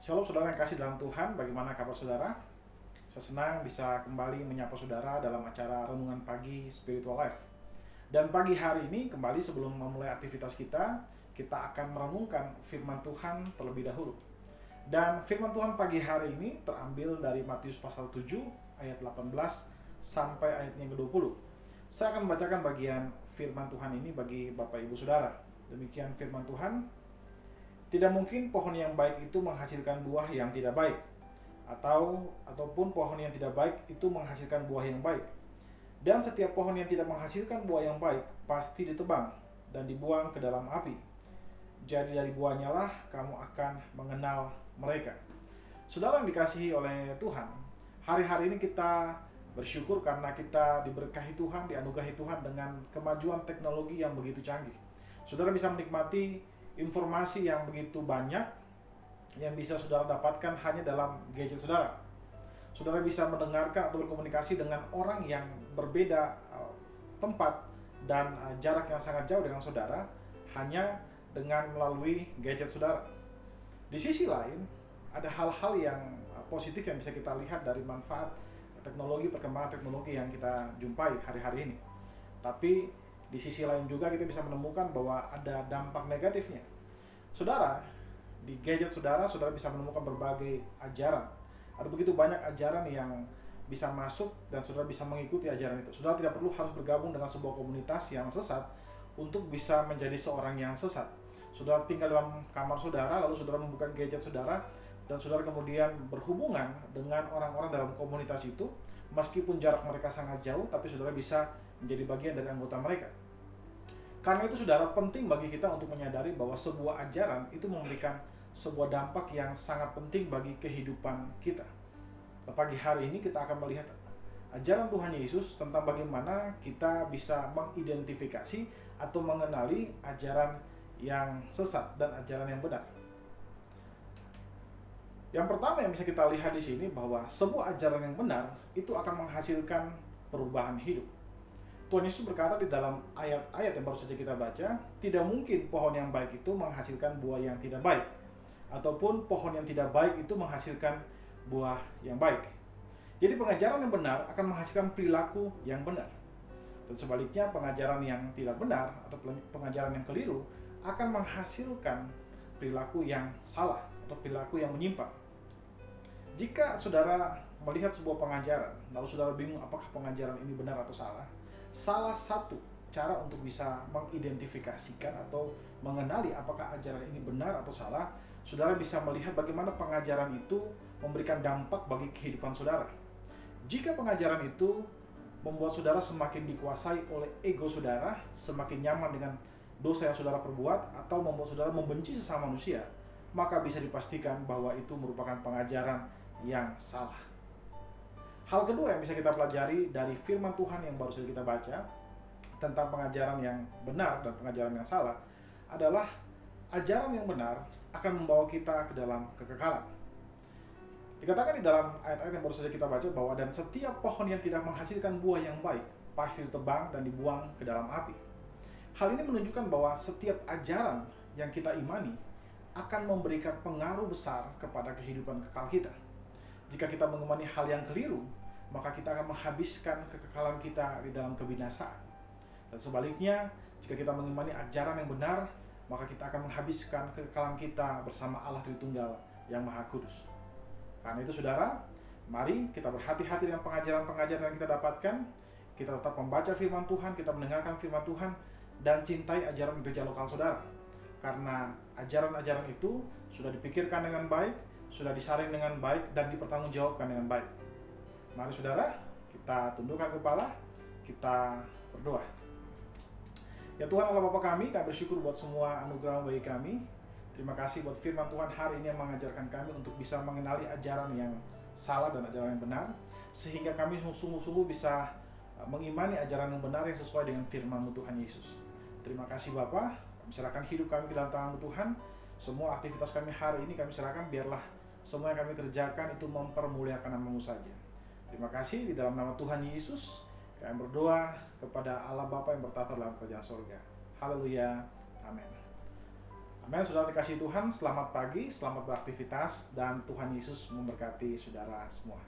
Shalom saudara yang kasih dalam Tuhan, bagaimana kabar saudara? Saya senang bisa kembali menyapa saudara dalam acara Renungan Pagi Spiritual Life. Dan pagi hari ini kembali sebelum memulai aktivitas kita akan merenungkan firman Tuhan terlebih dahulu. Dan firman Tuhan pagi hari ini terambil dari Matius pasal 7 ayat 18 sampai ayat yang ke-20. Saya akan membacakan bagian firman Tuhan ini bagi Bapak Ibu Saudara. Demikian firman Tuhan. Tidak mungkin pohon yang baik itu menghasilkan buah yang tidak baik, ataupun pohon yang tidak baik itu menghasilkan buah yang baik. Dan setiap pohon yang tidak menghasilkan buah yang baik pasti ditebang dan dibuang ke dalam api. Jadi dari buahnya lah kamu akan mengenal mereka. Saudara yang dikasihi oleh Tuhan, hari-hari ini kita bersyukur karena kita diberkahi Tuhan, dianugerahi Tuhan dengan kemajuan teknologi yang begitu canggih. Saudara bisa menikmati informasi yang begitu banyak yang bisa saudara dapatkan hanya dalam gadget saudara. Saudara bisa mendengarkan atau berkomunikasi dengan orang yang berbeda tempat dan jarak yang sangat jauh dengan saudara hanya dengan melalui gadget saudara. Di sisi lain, ada hal-hal yang positif yang bisa kita lihat dari manfaat teknologi, perkembangan teknologi yang kita jumpai hari-hari ini. Tapi di sisi lain juga kita bisa menemukan bahwa ada dampak negatifnya. Saudara, di gadget saudara bisa menemukan berbagai ajaran. Ada begitu banyak ajaran yang bisa masuk dan saudara bisa mengikuti ajaran itu. Saudara tidak perlu harus bergabung dengan sebuah komunitas yang sesat untuk bisa menjadi seorang yang sesat. Saudara tinggal dalam kamar saudara, lalu saudara membuka gadget saudara, dan saudara kemudian berhubungan dengan orang-orang dalam komunitas itu. Meskipun jarak mereka sangat jauh, tapi saudara bisa menjadi bagian dari anggota mereka. Karena itu saudara, penting bagi kita untuk menyadari bahwa sebuah ajaran itu memberikan sebuah dampak yang sangat penting bagi kehidupan kita. Pagi hari ini kita akan melihat ajaran Tuhan Yesus tentang bagaimana kita bisa mengidentifikasi atau mengenali ajaran yang sesat dan ajaran yang benar. Yang pertama yang bisa kita lihat di sini bahwa sebuah ajaran yang benar itu akan menghasilkan perubahan hidup. Tuhan Yesus berkata di dalam ayat-ayat yang baru saja kita baca, tidak mungkin pohon yang baik itu menghasilkan buah yang tidak baik, ataupun pohon yang tidak baik itu menghasilkan buah yang baik. Jadi pengajaran yang benar akan menghasilkan perilaku yang benar. Dan sebaliknya pengajaran yang tidak benar atau pengajaran yang keliru akan menghasilkan perilaku yang salah atau perilaku yang menyimpang. Jika saudara melihat sebuah pengajaran, lalu saudara bingung apakah pengajaran ini benar atau salah, salah satu cara untuk bisa mengidentifikasikan atau mengenali apakah ajaran ini benar atau salah, saudara bisa melihat bagaimana pengajaran itu memberikan dampak bagi kehidupan saudara. Jika pengajaran itu membuat saudara semakin dikuasai oleh ego saudara, semakin nyaman dengan dosa yang saudara perbuat, atau membuat saudara membenci sesama manusia, maka bisa dipastikan bahwa itu merupakan pengajaran yang salah. Hal kedua yang bisa kita pelajari dari firman Tuhan yang baru saja kita baca tentang pengajaran yang benar dan pengajaran yang salah adalah ajaran yang benar akan membawa kita ke dalam kekekalan. Dikatakan di dalam ayat-ayat yang baru saja kita baca bahwa dan setiap pohon yang tidak menghasilkan buah yang baik pasti ditebang dan dibuang ke dalam api. Hal ini menunjukkan bahwa setiap ajaran yang kita imani akan memberikan pengaruh besar kepada kehidupan kekal kita. Jika kita mengimani hal yang keliru, maka kita akan menghabiskan kekekalan kita di dalam kebinasaan. Dan sebaliknya, jika kita mengimani ajaran yang benar, maka kita akan menghabiskan kekekalan kita bersama Allah Tritunggal yang Maha Kudus. Karena itu saudara, mari kita berhati-hati dengan pengajaran-pengajaran yang kita dapatkan. Kita tetap membaca firman Tuhan, kita mendengarkan firman Tuhan, dan cintai ajaran gereja lokal saudara. Karena ajaran-ajaran itu sudah dipikirkan dengan baik, sudah disaring dengan baik, dan dipertanggungjawabkan dengan baik. Mari saudara, kita tundukkan kepala, kita berdoa. Ya Tuhan Allah Bapa kami bersyukur buat semua anugerah bagi kami. Terima kasih buat firman Tuhan hari ini yang mengajarkan kami untuk bisa mengenali ajaran yang salah dan ajaran yang benar, sehingga kami sungguh-sungguh bisa mengimani ajaran yang benar yang sesuai dengan firman-Mu Tuhan Yesus. Terima kasih Bapa, kami serahkan hidup kami ke dalam tangan-Mu Tuhan. Semua aktivitas kami hari ini kami serahkan, biarlah semua yang kami kerjakan itu mempermuliakan nama-Mu saja. Terima kasih di dalam nama Tuhan Yesus. Kami berdoa kepada Allah Bapa yang bertata dalam kerajaan surga. Haleluya. Amin. Amin, saudara dikasih Tuhan, selamat pagi, selamat beraktivitas, dan Tuhan Yesus memberkati saudara semua.